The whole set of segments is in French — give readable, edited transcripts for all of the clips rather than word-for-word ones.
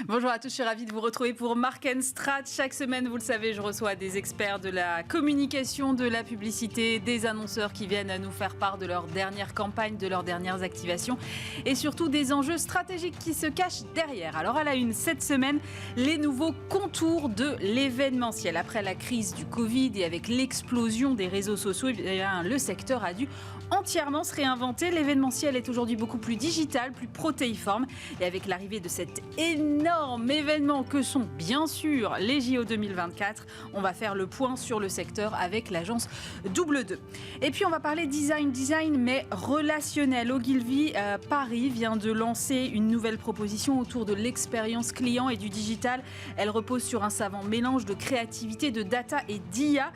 Bonjour à tous, je suis ravie de vous retrouver pour Mark & Strat. Chaque semaine, vous le savez, je reçois des experts de la communication, de la publicité, des annonceurs qui viennent nous faire part de leurs dernières campagnes, de leurs dernières activations et surtout des enjeux stratégiques qui se cachent derrière. Alors à la une, cette semaine, les nouveaux contours de l'événementiel. Après la crise du Covid et avec l'explosion des réseaux sociaux, eh bien, le secteur a dû entièrement se réinventer. L'événementiel est aujourd'hui beaucoup plus digital, plus protéiforme. Et avec l'arrivée de cet énorme événement que sont bien sûr les JO 2024, on va faire le point sur le secteur avec l'agence Double 2. Et puis on va parler design mais relationnel. Ogilvy Paris vient de lancer une nouvelle proposition autour de l'expérience client et du digital. Elle repose sur un savant mélange de créativité, de data et d'IA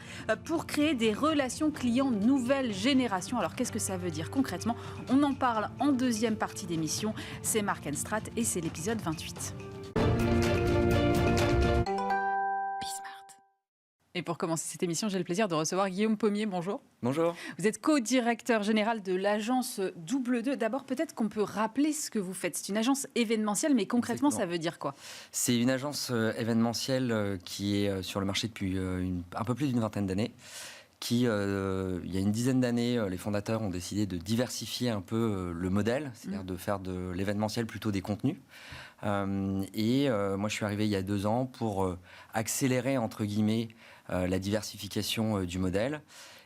pour créer des relations clients nouvelle génération. Alors qu'est-ce que ça veut dire concrètement? On en parle en deuxième partie d'émission. C'est Mark & Strat et c'est l'épisode 28. Et pour commencer cette émission, j'ai le plaisir de recevoir Guillaume Pommier. Bonjour. Bonjour. Vous êtes co-directeur général de l'agence Double 2. D'abord, peut-être qu'on peut rappeler ce que vous faites. C'est une agence événementielle, mais concrètement, Exactement. Ça veut dire quoi? C'est une agence événementielle qui est sur le marché depuis un peu plus d'une vingtaine d'années. Il y a une dizaine d'années, les fondateurs ont décidé de diversifier un peu le modèle, c'est-à-dire de faire de l'événementiel plutôt des contenus. Moi, je suis arrivé il y a 2 ans pour accélérer, entre guillemets, la diversification du modèle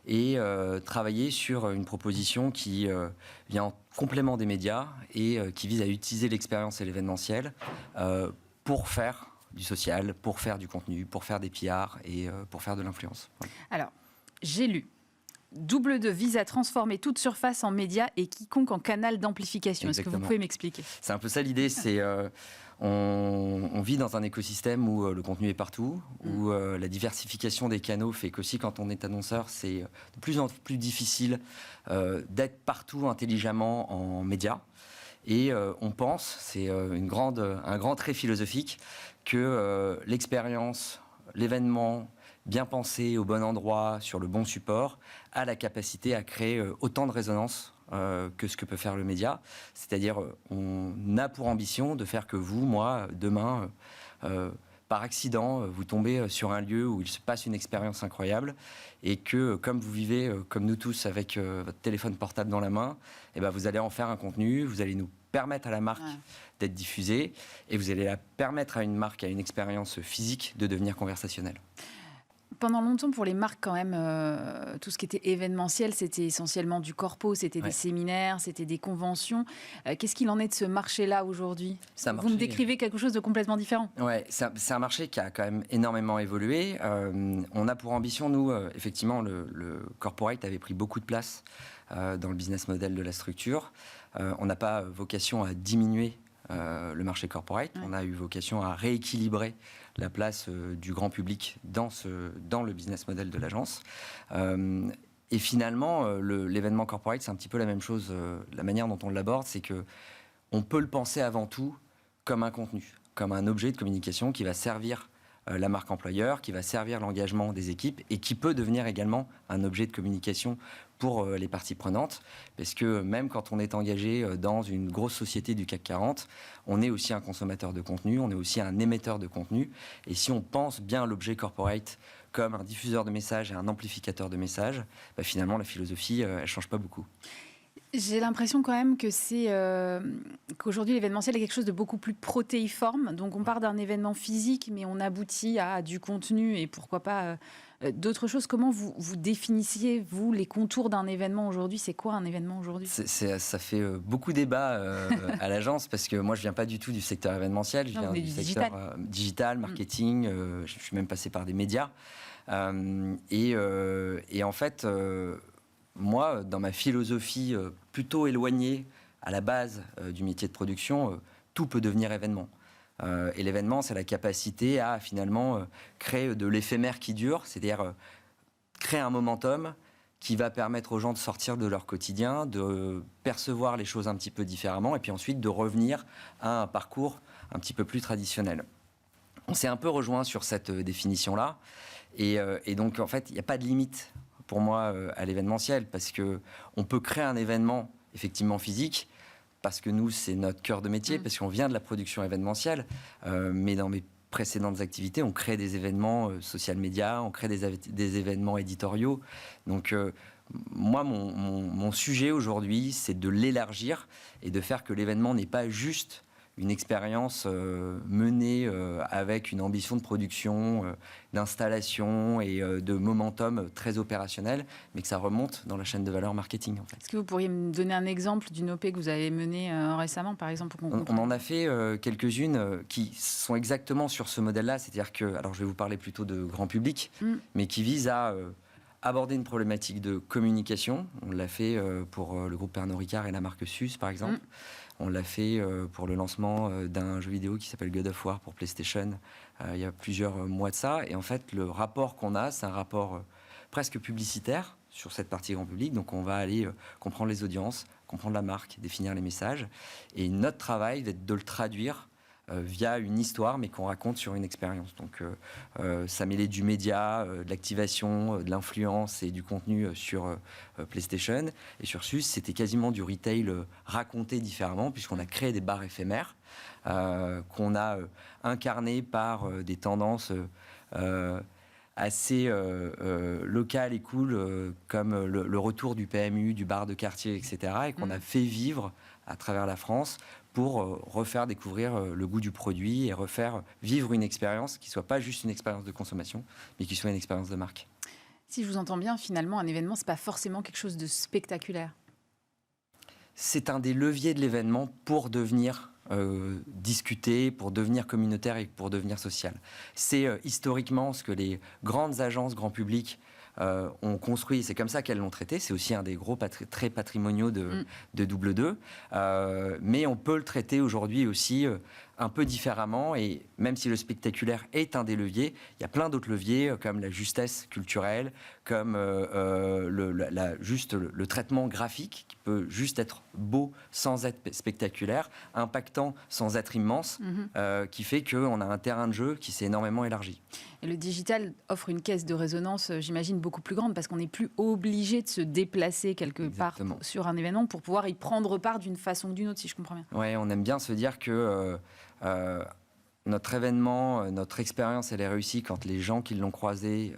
et travailler sur une proposition qui vient en complément des médias et qui vise à utiliser l'expérience et l'événementiel pour faire du social, pour faire du contenu, pour faire des PR et pour faire de l'influence. Voilà. Alors, j'ai lu. Double 2 vise à transformer toute surface en médias et quiconque en canal d'amplification. Est-ce que vous pouvez m'expliquer? C'est un peu ça l'idée, c'est on vit dans un écosystème où le contenu est partout, où la diversification des canaux fait qu'aussi quand on est annonceur, c'est de plus en plus difficile d'être partout intelligemment en médias. Et on pense, c'est un grand trait philosophique, que l'expérience, l'événement, bien pensé au bon endroit, sur le bon support, a la capacité à créer autant de résonance que ce que peut faire le média. C'est-à-dire, on a pour ambition de faire que vous, moi, demain, par accident, vous tombez sur un lieu où il se passe une expérience incroyable et que, comme vous vivez, comme nous tous, avec votre téléphone portable dans la main, eh ben, vous allez en faire un contenu, vous allez nous permettre à la marque d'être diffusée et vous allez la permettre à une marque, à une expérience physique de devenir conversationnelle. Pendant longtemps, pour les marques, quand même, tout ce qui était événementiel, c'était essentiellement du corpo, c'était des séminaires, c'était des conventions. Qu'est-ce qu'il en est de ce marché-là aujourd'hui? Vous me décrivez quelque chose de complètement différent. Ouais, c'est un marché qui a quand même énormément évolué. On a pour ambition, nous, effectivement, le corporate avait pris beaucoup de place dans le business model de la structure. On n'a pas vocation à diminuer le marché corporate. On a eu vocation à rééquilibrer la place du grand public dans le business model de l'agence. Et finalement, l'événement corporate, c'est un petit peu la même chose. La manière dont on l'aborde, c'est que on peut le penser avant tout comme un contenu, comme un objet de communication qui va servir la marque employeur, qui va servir l'engagement des équipes et qui peut devenir également un objet de communication pour les parties prenantes. Parce que même quand on est engagé dans une grosse société du CAC 40, on est aussi un consommateur de contenu, on est aussi un émetteur de contenu. Et si on pense bien l'objet corporate comme un diffuseur de messages et un amplificateur de messages, bah finalement la philosophie, elle ne change pas beaucoup. J'ai l'impression quand même que qu'aujourd'hui l'événementiel est quelque chose de beaucoup plus protéiforme. Donc on part d'un événement physique, mais on aboutit à du contenu et pourquoi pas d'autres choses. Comment vous définissiez, vous, les contours d'un événement aujourd'hui? C'est quoi un événement aujourd'hui? Ça fait beaucoup débat à l'agence parce que moi je viens pas du tout du secteur événementiel, je viens du secteur digital, marketing, je suis même passé par des médias. Et en fait... moi, dans ma philosophie plutôt éloignée à la base du métier de production, tout peut devenir événement. Et l'événement, c'est la capacité à finalement créer de l'éphémère qui dure, c'est-à-dire créer un momentum qui va permettre aux gens de sortir de leur quotidien, de percevoir les choses un petit peu différemment et puis ensuite de revenir à un parcours un petit peu plus traditionnel. On s'est un peu rejoint sur cette définition-là et donc en fait, il n'y a pas de limite pour moi à l'événementiel, parce qu'on peut créer un événement effectivement physique, parce que nous, c'est notre cœur de métier, parce qu'on vient de la production événementielle, mais dans mes précédentes activités, on crée des événements social média, on crée des événements éditoriaux. Donc, moi, mon sujet aujourd'hui, c'est de l'élargir et de faire que l'événement n'est pas juste une expérience menée avec une ambition de production, d'installation et de momentum très opérationnel, mais que ça remonte dans la chaîne de valeur marketing. En fait. Est-ce que vous pourriez me donner un exemple d'une OP que vous avez menée récemment, par exemple on en a fait quelques-unes qui sont exactement sur ce modèle-là, c'est-à-dire que, alors je vais vous parler plutôt de grand public, mais qui visent à aborder une problématique de communication. On l'a fait pour le groupe Pernod Ricard et la marque Suze, par exemple. On l'a fait pour le lancement d'un jeu vidéo qui s'appelle God of War pour PlayStation il y a plusieurs mois de ça. Et en fait, le rapport qu'on a, c'est un rapport presque publicitaire sur cette partie grand public. Donc, on va aller comprendre les audiences, comprendre la marque, définir les messages. Et notre travail va être de le traduire via une histoire, mais qu'on raconte sur une expérience. Donc, ça mêlait du média, de l'activation, de l'influence et du contenu sur PlayStation. Et sur Suze, c'était quasiment du retail raconté différemment, puisqu'on a créé des bars éphémères, qu'on a incarnés par des tendances assez locales et cool, comme le retour du PMU, du bar de quartier, etc., et qu'on a fait vivre à travers la France pour refaire découvrir le goût du produit et refaire vivre une expérience qui ne soit pas juste une expérience de consommation, mais qui soit une expérience de marque. Si je vous entends bien, finalement, un événement, ce n'est pas forcément quelque chose de spectaculaire. C'est un des leviers de l'événement pour devenir discuter, pour devenir communautaire et pour devenir social. C'est historiquement ce que les grandes agences grand public ont construit, c'est comme ça qu'elles l'ont traité. C'est aussi un des gros traits patrimoniaux de Double 2. Mais on peut le traiter aujourd'hui aussi un peu différemment. Et même si le spectaculaire est un des leviers, il y a plein d'autres leviers comme la justesse culturelle, comme le traitement graphique qui peut juste être beau sans être spectaculaire, impactant sans être immense, qui fait qu'on a un terrain de jeu qui s'est énormément élargi. Et le digital offre une caisse de résonance, j'imagine, beaucoup plus grande parce qu'on n'est plus obligé de se déplacer quelque part sur un événement pour pouvoir y prendre part d'une façon ou d'une autre, si je comprends bien. Oui, on aime bien se dire que notre événement, notre expérience, elle est réussie quand les gens qui l'ont croisé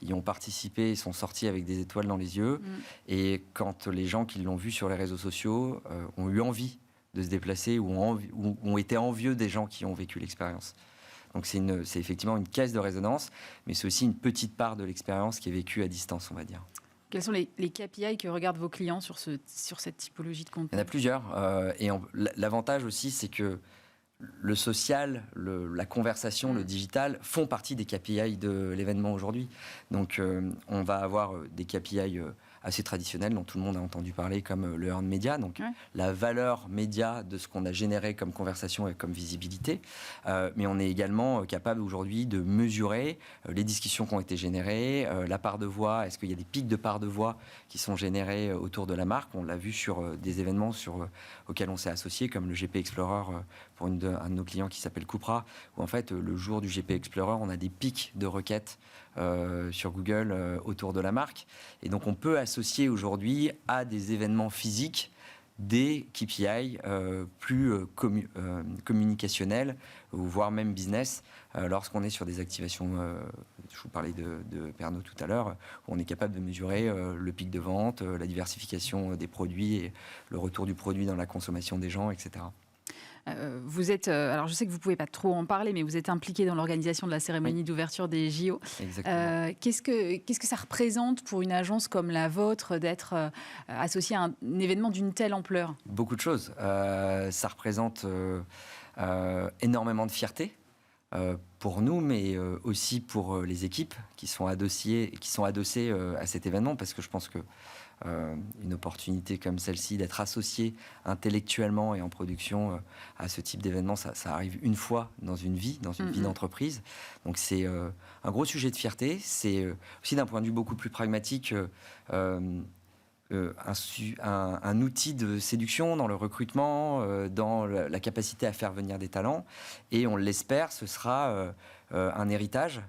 y ont participé et sont sortis avec des étoiles dans les yeux. Et quand les gens qui l'ont vu sur les réseaux sociaux ont eu envie de se déplacer ou ont été envieux des gens qui ont vécu l'expérience. Donc c'est effectivement une caisse de résonance, mais c'est aussi une petite part de l'expérience qui est vécue à distance, on va dire. Quels sont les KPI que regardent vos clients sur cette typologie de contenu ? Il y en a plusieurs. Et l'avantage aussi, c'est que le social, la conversation, le digital font partie des KPI de l'événement aujourd'hui. Donc on va avoir des KPI assez traditionnels dont tout le monde a entendu parler, comme le earned media, donc la valeur média de ce qu'on a généré comme conversation et comme visibilité. Mais on est également capable aujourd'hui de mesurer les discussions qui ont été générées, la part de voix, est-ce qu'il y a des pics de part de voix qui sont générés autour de la marque. On l'a vu sur des événements auxquels on s'est associé, comme le GP Explorer pour un de nos clients qui s'appelle Cupra, où en fait le jour du GP Explorer, on a des pics de requêtes sur Google autour de la marque. Et donc on peut associer aujourd'hui à des événements physiques des KPI plus communicationnels, voire même business, lorsqu'on est sur des activations, je vous parlais de Pernod tout à l'heure, où on est capable de mesurer le pic de vente, la diversification des produits et le retour du produit dans la consommation des gens, etc. Vous êtes, alors je sais que vous ne pouvez pas trop en parler, mais vous êtes impliqué dans l'organisation de la cérémonie d'ouverture des JO. Exactement. Qu'est-ce que ça représente pour une agence comme la vôtre d'être associée à un événement d'une telle ampleur ? Beaucoup de choses. Ça représente énormément de fierté pour nous, mais aussi pour les équipes qui sont adossées à cet événement, parce que je pense que une opportunité comme celle-ci, d'être associé intellectuellement et en production à ce type d'événement, ça arrive une fois dans une vie d'entreprise. Donc c'est un gros sujet de fierté. C'est aussi d'un point de vue beaucoup plus pragmatique un outil de séduction dans le recrutement, dans la capacité à faire venir des talents. Et on l'espère, ce sera un héritage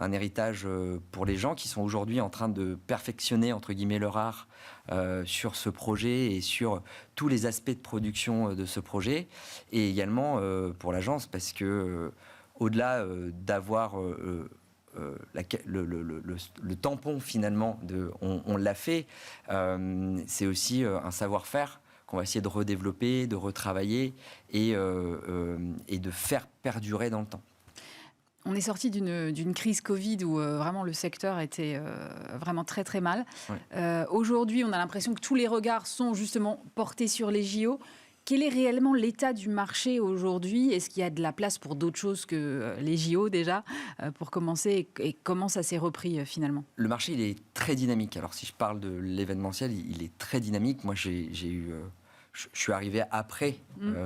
un héritage pour les gens qui sont aujourd'hui en train de perfectionner, entre guillemets, leur art sur ce projet et sur tous les aspects de production de ce projet. Et également pour l'agence, parce que au-delà d'avoir le tampon finalement on l'a fait, c'est aussi un savoir-faire qu'on va essayer de redévelopper, de retravailler et de faire perdurer dans le temps. On est sorti d'une crise Covid où vraiment le secteur était vraiment très très mal. Ouais. Aujourd'hui, on a l'impression que tous les regards sont justement portés sur les JO. Quel est réellement l'état du marché aujourd'hui? Est-ce qu'il y a de la place pour d'autres choses que les JO déjà, pour commencer? Et comment ça s'est repris finalement? Le marché, il est très dynamique. Alors si je parle de l'événementiel, il est très dynamique. Moi, je suis arrivé après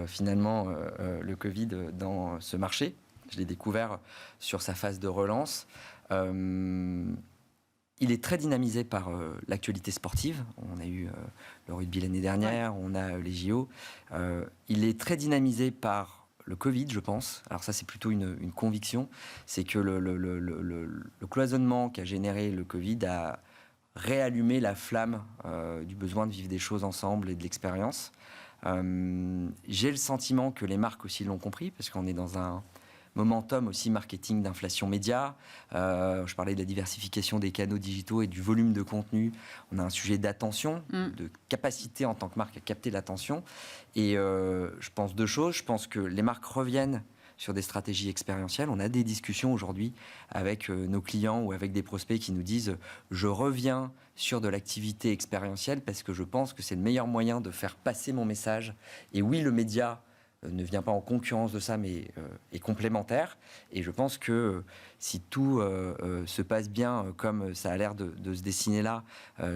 finalement le Covid dans ce marché. Je l'ai découvert sur sa phase de relance. Il est très dynamisé par l'actualité sportive. On a eu le rugby l'année dernière, on a les JO. Il est très dynamisé par le Covid, je pense. Alors ça, c'est plutôt une conviction. C'est que le cloisonnement qu'a généré le Covid a réallumé la flamme du besoin de vivre des choses ensemble et de l'expérience. J'ai le sentiment que les marques aussi l'ont compris, parce qu'on est dans un momentum aussi marketing d'inflation média. Je parlais de la diversification des canaux digitaux et du volume de contenu. On a un sujet d'attention, de capacité en tant que marque à capter l'attention. Et je pense deux choses. Je pense que les marques reviennent sur des stratégies expérientielles. On a des discussions aujourd'hui avec nos clients ou avec des prospects qui nous disent « Je reviens sur de l'activité expérientielle parce que je pense que c'est le meilleur moyen de faire passer mon message. » Et oui, le média ne vient pas en concurrence de ça, mais est complémentaire. Et je pense que si tout se passe bien, comme ça a l'air de se dessiner là,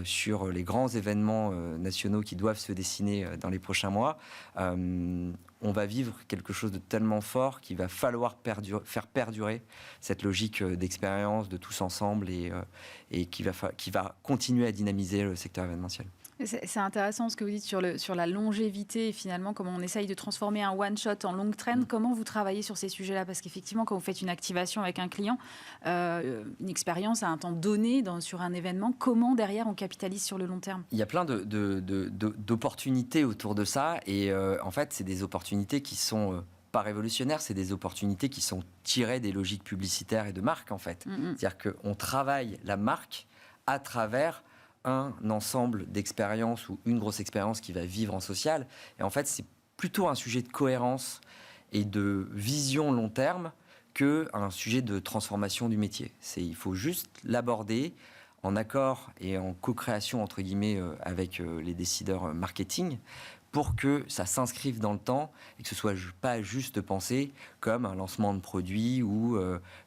sur les grands événements nationaux qui doivent se dessiner dans les prochains mois, on va vivre quelque chose de tellement fort qu'il va falloir faire perdurer cette logique d'expérience, de tous ensemble, et qui va continuer à dynamiser le secteur événementiel. C'est intéressant ce que vous dites sur la longévité et finalement comment on essaye de transformer un one-shot en long trend. Comment vous travaillez sur ces sujets-là? Parce qu'effectivement, quand vous faites une activation avec un client, une expérience à un temps donné sur un événement, comment derrière on capitalise sur le long terme? Il y a plein d'opportunités autour de ça et en fait, c'est des opportunités qui sont pas révolutionnaires, c'est des opportunités qui sont tirées des logiques publicitaires et de marque en fait. C'est-à-dire qu'on travaille la marque à travers un ensemble d'expériences ou une grosse expérience qui va vivre en social. Et en fait, c'est plutôt un sujet de cohérence et de vision long terme qu'un sujet de transformation du métier. Il faut juste l'aborder en accord et en co-création, entre guillemets, avec les décideurs marketing, pour que ça s'inscrive dans le temps et que ce soit pas juste pensé comme un lancement de produit ou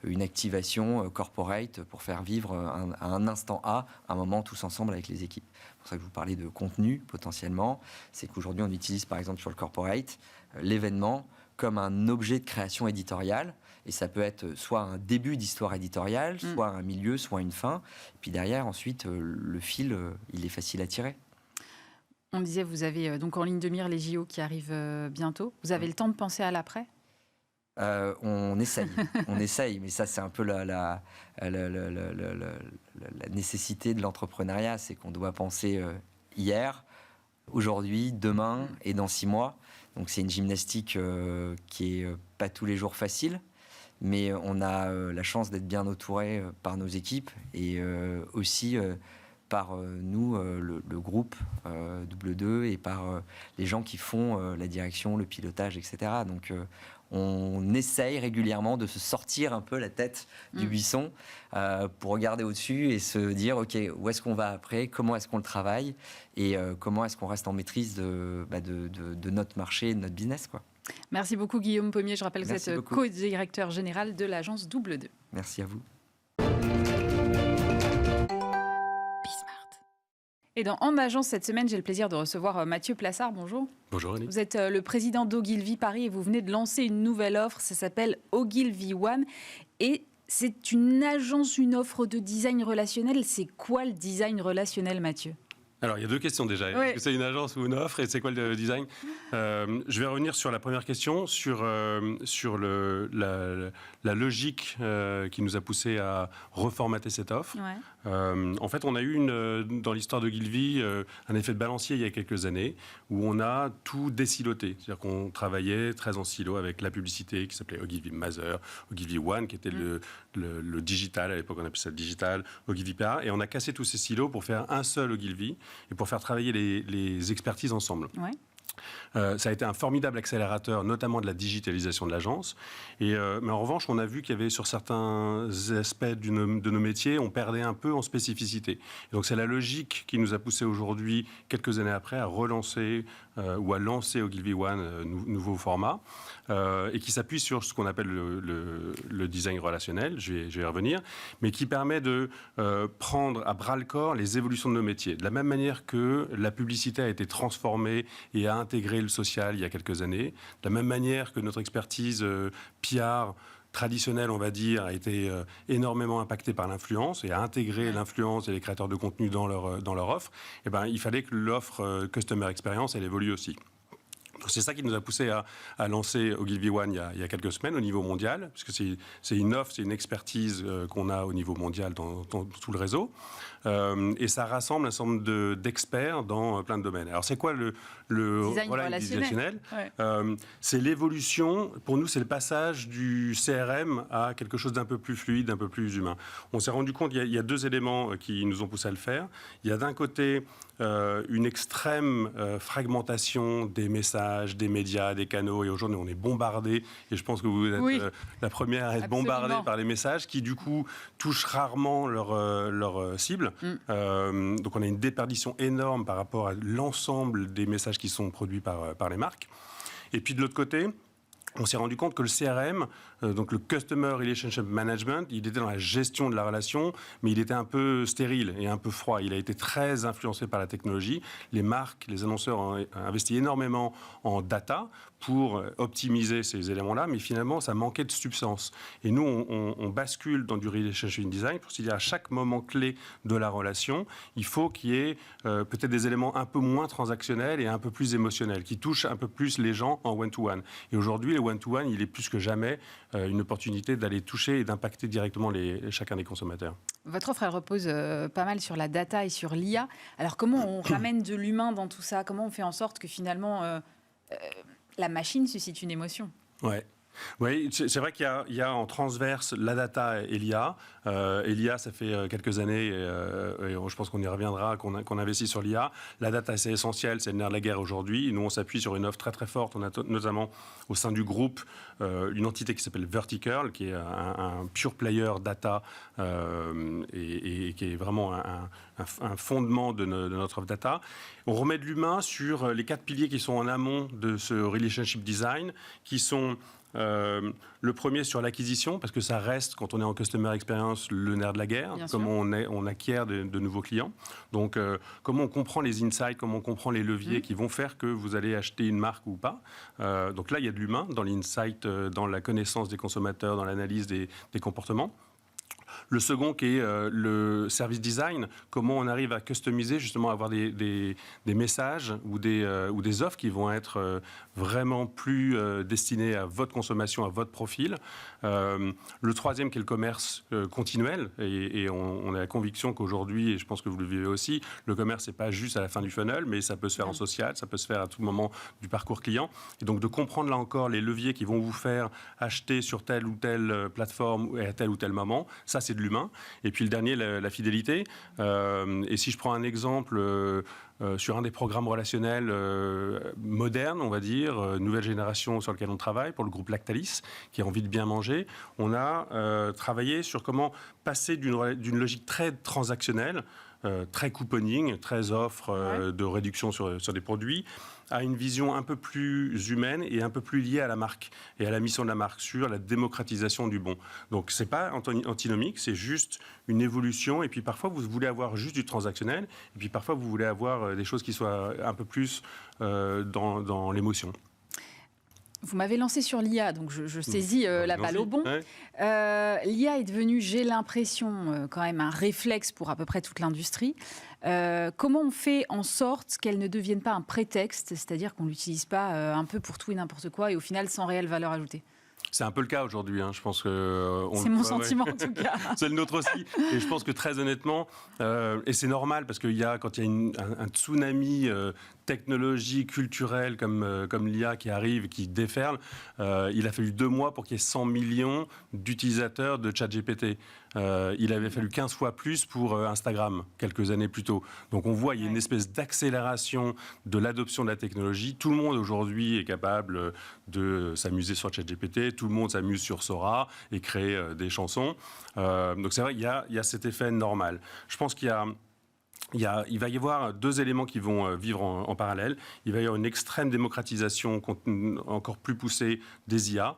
une activation corporate pour faire vivre à un instant A, un moment tous ensemble avec les équipes. C'est pour ça que je vous parlais de contenu potentiellement. C'est qu'aujourd'hui on utilise par exemple sur le corporate l'événement comme un objet de création éditoriale. Et ça peut être soit un début d'histoire éditoriale, soit un milieu, soit une fin. Et puis derrière, ensuite, le fil, il est facile à tirer. On disait, vous avez donc en ligne de mire les JO qui arrivent bientôt. Vous avez le temps de penser à l'après? On essaye, mais ça c'est un peu la nécessité de l'entrepreneuriat, c'est qu'on doit penser hier, aujourd'hui, demain et dans 6 mois. Donc c'est une gymnastique qui est pas tous les jours facile, mais on a la chance d'être bien entouré par nos équipes et aussi par nous, le groupe W2 et par les gens qui font la direction, le pilotage, etc. Donc on essaye régulièrement de se sortir un peu la tête du buisson pour regarder au-dessus et se dire, OK, où est-ce qu'on va après? Comment est-ce qu'on le travaille? Et comment est-ce qu'on reste en maîtrise de notre marché et de notre business, quoi. Merci beaucoup Guillaume Pommier. Je rappelle que vous êtes co-directeur général de l'agence W2. Merci à vous. Et dans En Agence cette semaine, j'ai le plaisir de recevoir Mathieu Plassard. Bonjour. Bonjour Annie. Vous êtes le président d'Ogilvy Paris et vous venez de lancer une nouvelle offre. Ça s'appelle Ogilvy One. Et c'est une agence, une offre de design relationnel. C'est quoi le design relationnel, Mathieu? Alors, il y a deux questions déjà. Oui. Est-ce que c'est une agence ou une offre et c'est quoi le design? Je vais revenir sur la première question, sur la logique qui nous a poussé à reformater cette offre. Ouais. En fait, on a eu dans l'histoire d'Ogilvy un effet de balancier il y a quelques années où on a tout désiloté. C'est-à-dire qu'on travaillait très en silo avec la publicité qui s'appelait Ogilvy Mather, Ogilvy One qui était le digital, à l'époque on appelait ça le digital, Ogilvy PR, et on a cassé tous ces silos pour faire un seul Ogilvy et pour faire travailler les expertises ensemble. Ouais. Ça a été un formidable accélérateur, notamment de la digitalisation de l'agence. Mais en revanche, on a vu qu'il y avait sur certains aspects de nos métiers, on perdait un peu en spécificité. Et donc c'est la logique qui nous a poussé aujourd'hui, quelques années après, à relancer ou à lancer Ogilvy One, nouveau format, et qui s'appuie sur ce qu'on appelle le design relationnel, je vais y revenir, mais qui permet de prendre à bras-le-corps les évolutions de nos métiers. De la même manière que la publicité a été transformée et a intégré le social il y a quelques années, de la même manière que notre expertise PR traditionnelle, on va dire, a été énormément impactée par l'influence et a intégré l'influence et les créateurs de contenu dans leur offre, et ben, il fallait que l'offre Customer Experience, elle évolue aussi. C'est ça qui nous a poussé à lancer Ogilvy One il y a quelques semaines au niveau mondial, puisque c'est une offre, c'est une expertise qu'on a au niveau mondial dans tout le réseau. Et ça rassemble un certain nombre d'experts dans plein de domaines. Alors c'est quoi le design relationnel? Ouais. C'est l'évolution, pour nous c'est le passage du CRM à quelque chose d'un peu plus fluide, d'un peu plus humain. On s'est rendu compte, il y a deux éléments qui nous ont poussé à le faire. Il y a d'un côté une extrême fragmentation des messages, des médias, des canaux, et aujourd'hui on est bombardé, et je pense que vous êtes la première à être bombardée par les messages qui du coup touchent rarement leur cible. Donc on a une déperdition énorme par rapport à l'ensemble des messages qui sont produits par les marques. Et puis de l'autre côté, on s'est rendu compte que le CRM, donc le Customer Relationship Management, il était dans la gestion de la relation, mais il était un peu stérile et un peu froid. Il a été très influencé par la technologie. Les marques, les annonceurs ont investi énormément en data pour optimiser ces éléments-là, mais finalement, ça manquait de substance. Et nous, on bascule dans du relationship design pour se dire à chaque moment clé de la relation, il faut qu'il y ait peut-être des éléments un peu moins transactionnels et un peu plus émotionnels, qui touchent un peu plus les gens en one-to-one. Et aujourd'hui, le one-to-one, il est plus que jamais une opportunité d'aller toucher et d'impacter directement chacun des consommateurs. Votre offre, elle repose pas mal sur la data et sur l'IA. Alors comment on ramène de l'humain dans tout ça? Comment on fait en sorte que finalement la machine suscite une émotion? Ouais. Oui, c'est vrai qu'il y a en transverse la data et l'IA. L'IA, ça fait quelques années, et je pense qu'on y reviendra, qu'on investit sur l'IA. La data, c'est essentiel, c'est le nerf de la guerre aujourd'hui. Nous, on s'appuie sur une offre très très forte. On a notamment au sein du groupe une entité qui s'appelle Vertical, qui est un pure player data et qui est vraiment un fondement de notre offre data. On remet de l'humain sur les 4 piliers qui sont en amont de ce relationship design, qui sont le premier sur l'acquisition, parce que ça reste, quand on est en customer experience, le nerf de la guerre, comment on acquiert de nouveaux clients. Donc, comment on comprend les insights, comment on comprend les leviers qui vont faire que vous allez acheter une marque ou pas. Donc là, il y a de l'humain dans l'insight, dans la connaissance des consommateurs, dans l'analyse des comportements. Le second qui est le service design, comment on arrive à customiser, justement à avoir des messages ou des offres qui vont être vraiment plus destinés à votre consommation, à votre profil. Le troisième qui est le commerce continuel, et on a la conviction qu'aujourd'hui, et je pense que vous le vivez aussi, le commerce n'est pas juste à la fin du funnel, mais ça peut se faire en social, ça peut se faire à tout moment du parcours client. Et donc de comprendre là encore les leviers qui vont vous faire acheter sur telle ou telle plateforme et à tel ou tel moment, ça c'est de l'humain. Et puis le dernier, la fidélité. Et si je prends un exemple sur un des programmes relationnels modernes, on va dire, nouvelle génération sur lequel on travaille, pour le groupe Lactalis, qui a envie de bien manger, on a travaillé sur comment passer d'une logique très transactionnelle, très couponing, très offre de réduction sur des produits, à une vision un peu plus humaine et un peu plus liée à la marque et à la mission de la marque sur la démocratisation du bon. Donc c'est pas antinomique, c'est juste une évolution, et puis parfois vous voulez avoir juste du transactionnel, et puis parfois vous voulez avoir des choses qui soient un peu plus dans l'émotion. Vous m'avez lancé sur l'IA, donc je saisis la balle au bon. Ouais. L'IA est devenue, j'ai l'impression, quand même un réflexe pour à peu près toute l'industrie. Comment on fait en sorte qu'elle ne devienne pas un prétexte, c'est-à-dire qu'on ne l'utilise pas un peu pour tout et n'importe quoi et au final sans réelle valeur ajoutée? C'est un peu le cas aujourd'hui. Je pense que c'est mon sentiment en tout cas. C'est le nôtre aussi. Et je pense que très honnêtement, et c'est normal parce qu'il y a quand il y a un tsunami technologique, culturel comme l'IA qui arrive, qui déferle, il a fallu 2 mois pour qu'il y ait 100 millions d'utilisateurs de ChatGPT. Il avait fallu 15 fois plus pour Instagram, quelques années plus tôt. Donc on voit, il y a une espèce d'accélération de l'adoption de la technologie. Tout le monde aujourd'hui est capable de s'amuser sur ChatGPT, tout le monde s'amuse sur Sora et crée des chansons. Donc c'est vrai, il y a cet effet normal. Je pense qu'il va y avoir 2 éléments qui vont vivre en parallèle. Il va y avoir une extrême démocratisation encore plus poussée des IA.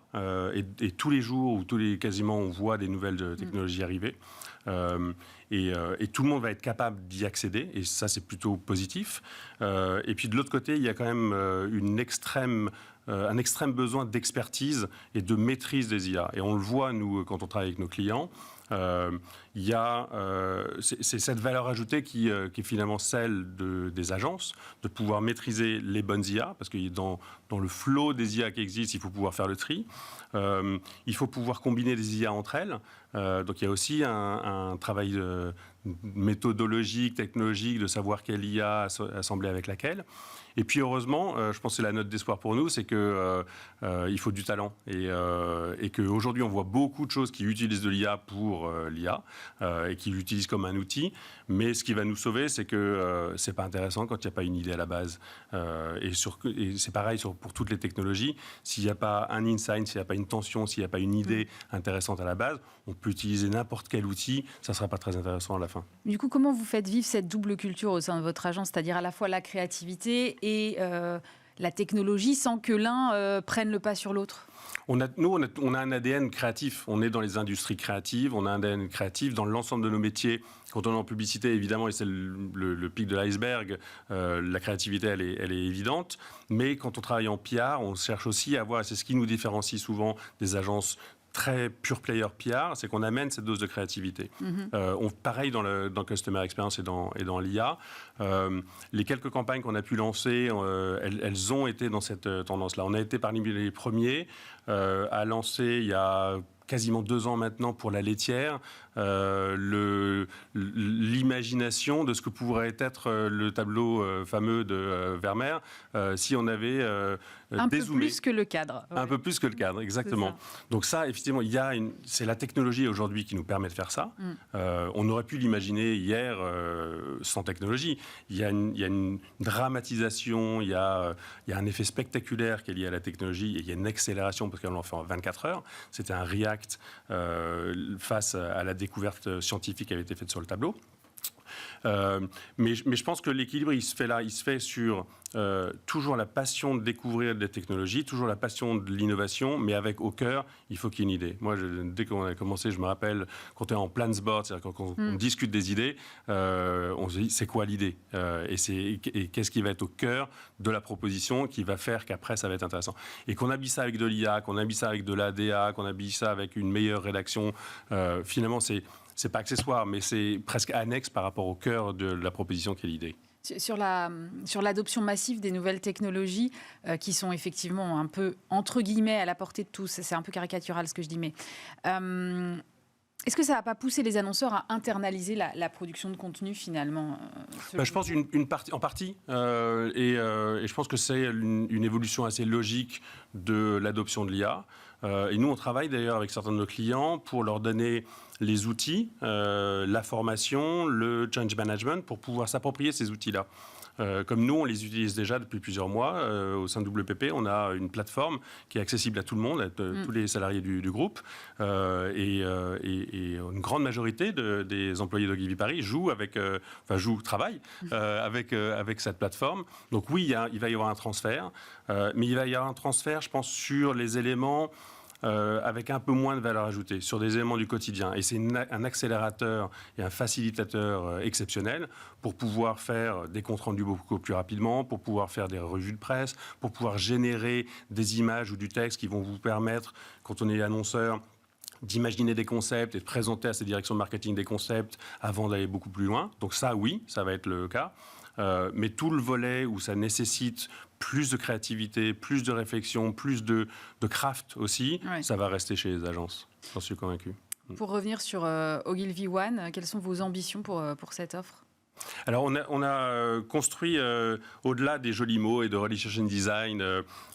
Et tous les jours, ou quasiment, on voit des nouvelles technologies arriver. Et tout le monde va être capable d'y accéder. Et ça, c'est plutôt positif. Et puis de l'autre côté, il y a quand même un extrême besoin d'expertise et de maîtrise des IA. Et on le voit, nous, quand on travaille avec nos clients. C'est cette valeur ajoutée qui est finalement celle des agences, de pouvoir maîtriser les bonnes IA, parce que dans le flot des IA qui existent, il faut pouvoir faire le tri. Il faut pouvoir combiner des IA entre elles. Donc il y a aussi un travail méthodologique, technologique, de savoir quelle IA assembler avec laquelle. Et puis heureusement, je pense que c'est la note d'espoir pour nous, c'est qu'il faut du talent. Et qu'aujourd'hui, on voit beaucoup de choses qui utilisent de l'IA pour l'IA et qui l'utilisent comme un outil. Mais ce qui va nous sauver, c'est que c'est pas intéressant quand il n'y a pas une idée à la base. Et c'est pareil pour toutes les technologies. S'il n'y a pas un insight, s'il n'y a pas une tension, s'il n'y a pas une idée intéressante à la base, on peut utiliser n'importe quel outil, ça ne sera pas très intéressant à la fin. Du coup, comment vous faites vivre cette double culture au sein de votre agence, c'est-à-dire à la fois la créativité et la technologie sans que l'un prenne le pas sur l'autre? On a un ADN créatif. On est dans les industries créatives, on a un ADN créatif dans l'ensemble de nos métiers. Quand on est en publicité, évidemment, et c'est le pic de l'iceberg, la créativité, elle est évidente. Mais quand on travaille en PR, on cherche aussi à voir, c'est ce qui nous différencie souvent des agences très pure player PR, c'est qu'on amène cette dose de créativité. Pareil dans le Customer Experience et dans l'IA. Les quelques campagnes qu'on a pu lancer, elles ont été dans cette tendance-là. On a été parmi les premiers à lancer il y a quasiment 2 ans maintenant pour la laitière, l'imagination de ce que pourrait être le tableau fameux de Vermeer si on avait un dézoomé. peu plus que le cadre. Un peu plus que le cadre, exactement. Donc ça, effectivement, c'est la technologie aujourd'hui qui nous permet de faire ça. On aurait pu l'imaginer hier sans technologie. Il y a une dramatisation, il y a un effet spectaculaire qui est lié à la technologie et il y a une accélération parce qu'on en fait en 24 heures. C'était un react face à la découverte scientifique qui avait été faite sur le tableau. Mais je pense que l'équilibre, il se fait là. Il se fait sur toujours la passion de découvrir des technologies, toujours la passion de l'innovation, mais avec au cœur, il faut qu'il y ait une idée. Moi, dès qu'on a commencé, je me rappelle, quand on est en plans board, c'est-à-dire quand on discute des idées, on se dit, c'est quoi l'idée et qu'est-ce qui va être au cœur de la proposition qui va faire qu'après, ça va être intéressant. Et qu'on habille ça avec de l'IA, qu'on habille ça avec de l'ADA, qu'on habille ça avec une meilleure rédaction, finalement, c'est pas accessoire, mais c'est presque annexe par rapport au cœur de la proposition qui est l'idée. Sur l'adoption massive des nouvelles technologies qui sont effectivement un peu, entre guillemets, à la portée de tous, c'est un peu caricatural ce que je dis, mais est-ce que ça ne va pas pousser les annonceurs à internaliser la production de contenu finalement je pense en partie, et je pense que c'est une évolution assez logique de l'adoption de l'IA. Et nous, on travaille d'ailleurs avec certains de nos clients pour leur donner les outils, la formation, le change management pour pouvoir s'approprier ces outils-là. Comme nous, on les utilise déjà depuis plusieurs mois au sein de WPP. On a une plateforme qui est accessible à tout le monde, à tous les salariés du groupe. Et une grande majorité des employés d'Ogilvy Paris travaillent avec cette plateforme. Donc oui, il va y avoir un transfert. Mais il va y avoir un transfert, je pense, sur les éléments avec un peu moins de valeur ajoutée sur des éléments du quotidien. Et c'est un accélérateur et un facilitateur exceptionnel pour pouvoir faire des comptes rendus beaucoup plus rapidement, pour pouvoir faire des revues de presse, pour pouvoir générer des images ou du texte qui vont vous permettre, quand on est annonceur, d'imaginer des concepts et de présenter à ces directions de marketing des concepts avant d'aller beaucoup plus loin. Donc ça, oui, ça va être le cas. Mais tout le volet où ça nécessite plus de créativité, plus de réflexion, plus de craft aussi, ça va rester chez les agences. J'en suis convaincu. Pour revenir sur Ogilvy One, quelles sont vos ambitions pour cette offre ? Alors, on a construit, au-delà des jolis mots et de relation design,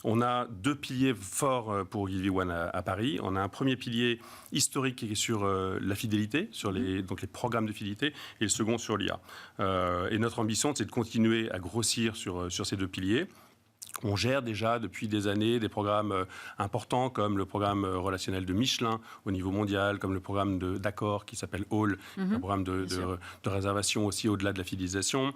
on a 2 piliers forts pour Ogilvy One à Paris. On a un premier pilier historique qui est sur la fidélité, sur donc les programmes de fidélité, et le second sur l'IA. Et notre ambition, c'est de continuer à grossir sur ces 2 piliers. On gère déjà depuis des années des programmes importants comme le programme relationnel de Michelin au niveau mondial, comme le programme d'Accor qui s'appelle Hall, un programme de réservation aussi au-delà de la fidélisation.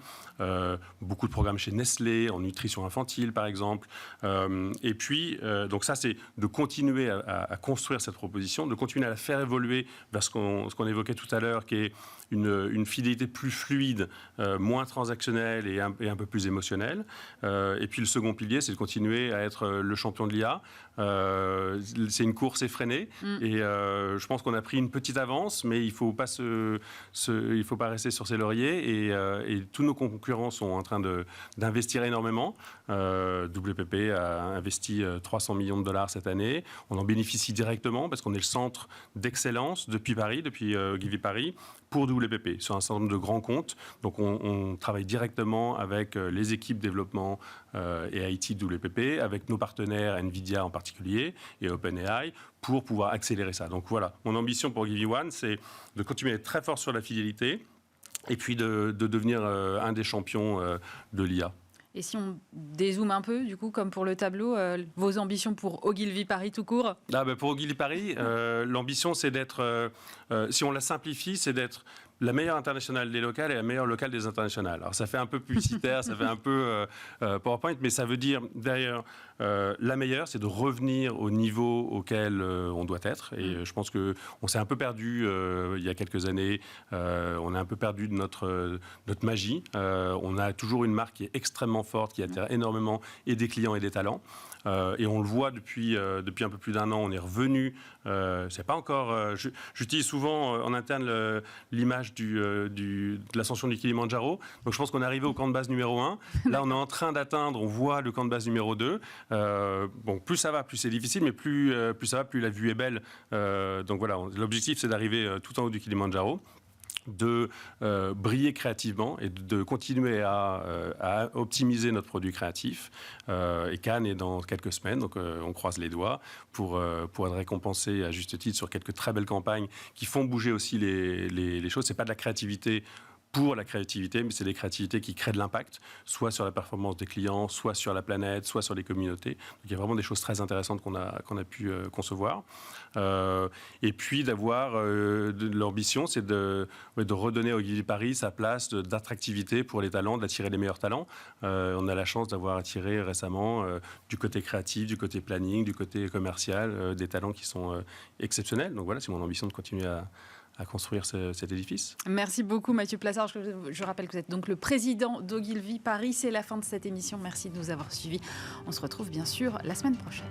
Beaucoup de programmes chez Nestlé, en nutrition infantile par exemple. Et puis, donc ça c'est de continuer à construire cette proposition, de continuer à la faire évoluer vers ce qu'on évoquait tout à l'heure, qui est une fidélité plus fluide, moins transactionnelle et un peu plus émotionnelle. Et puis le second pilier, c'est de continuer à être le champion de l'IA. C'est une course effrénée et je pense qu'on a pris une petite avance, mais il ne faut pas rester sur ses lauriers et tous nos concurrents sont en train d'investir énormément. WPP a investi 300 millions de dollars cette année. On en bénéficie directement parce qu'on est le centre d'excellence depuis Paris, depuis Ogilvy Paris, pour WPP, sur un certain nombre de grands comptes. Donc on travaille directement avec les équipes développement et IT de WPP, avec nos partenaires NVIDIA en particulier et OpenAI, pour pouvoir accélérer ça. Donc voilà, mon ambition pour Ogilvy One, c'est de continuer à être très fort sur la fidélité et puis de devenir un des champions de l'IA. Et si on dézoome un peu, du coup, comme pour le tableau, vos ambitions pour Ogilvy Paris tout court ? Pour Ogilvy Paris, l'ambition, c'est d'être, si on la simplifie, c'est d'être la meilleure internationale des locales et la meilleure locale des internationales. Alors ça fait un peu publicitaire, ça fait un peu PowerPoint, mais ça veut dire d'ailleurs la meilleure, c'est de revenir au niveau auquel on doit être. Et je pense qu'on s'est un peu perdu il y a quelques années. On a un peu perdu de notre magie. On a toujours une marque qui est extrêmement forte, qui attire énormément et des clients et des talents. Et on le voit depuis un peu plus d'1 an, on est revenu. C'est pas encore. J'utilise souvent en interne l'image de l'ascension du Kilimandjaro. Donc je pense qu'on est arrivé au camp de base numéro 1. Là, on est en train d'atteindre. On voit le camp de base numéro 2. Bon, plus ça va, plus c'est difficile, mais plus ça va, plus la vue est belle. Donc voilà, l'objectif c'est d'arriver tout en haut du Kilimandjaro, de briller créativement et de continuer à optimiser notre produit créatif. Et Cannes est dans quelques semaines, donc on croise les doigts pour être récompensé à juste titre sur quelques très belles campagnes qui font bouger aussi les choses. C'est pas de la créativité pour la créativité, mais c'est des créativités qui créent de l'impact, soit sur la performance des clients, soit sur la planète, soit sur les communautés. Donc il y a vraiment des choses très intéressantes qu'on a pu concevoir. Et puis d'avoir l'ambition, c'est de redonner à Ogilvy Paris sa place d'attractivité pour les talents, d'attirer les meilleurs talents. On a la chance d'avoir attiré récemment du côté créatif, du côté planning, du côté commercial, des talents qui sont exceptionnels. Donc voilà, c'est mon ambition de continuer à construire cet édifice. Merci beaucoup Mathieu Plassard. Je rappelle que vous êtes donc le président d'Ogilvy Paris. C'est la fin de cette émission. Merci de nous avoir suivis. On se retrouve bien sûr la semaine prochaine.